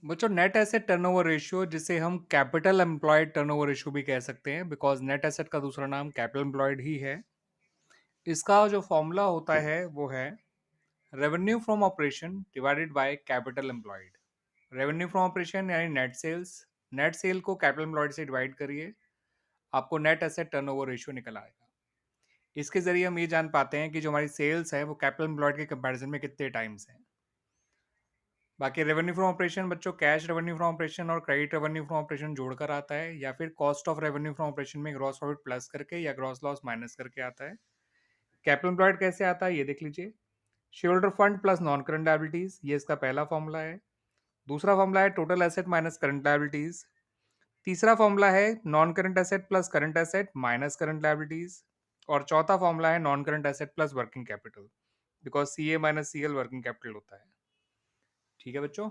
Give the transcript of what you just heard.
बच्चों net asset turnover ratio जिसे हम कैपिटल एम्प्लॉयड टर्नओवर रेशियो भी कह सकते हैं बिकॉज नेट एसेट का दूसरा नाम कैपिटल एम्प्लॉयड ही है। इसका जो फॉर्मूला होता है वो है revenue from operation divided by capital employed. Revenue from operation यानी नेट सेल्स, नेट सेल को कैपिटल एम्प्लॉयड से डिवाइड करिए, आपको नेट एसेट टर्नओवर रेशियो निकल आएगा। इसके जरिए हम ये जान पाते हैं कि जो हमारी सेल्स है वो कैपिटल एम्प्लॉयड के कंपैरिजन में कितने टाइम्स हैं। बाकी रेवेन्यू फ्रॉम ऑपरेशन बच्चों कैश रेवेन्यू फ्रॉम ऑपरेशन और क्रेडिट रेवेन्यू फ्रॉम ऑपरेशन जोड़कर आता है, या फिर cost of revenue from operation में ग्रॉस प्रॉफिट प्लस करके या ग्रॉस लॉस माइनस करके आता है। कैपिटल एम्प्लॉयड कैसे आता है ये देख लीजिए, shareholder fund plus non current liabilities, ये इसका पहला फॉर्मूला है। दूसरा फॉर्मूला है total asset minus current liabilities. तीसरा फॉर्मूला है non current asset plus current asset minus current liabilities. और चौथा फॉर्मूला है non current asset plus working capital, because C A minus C L working capital होता है। ठीक है बच्चों।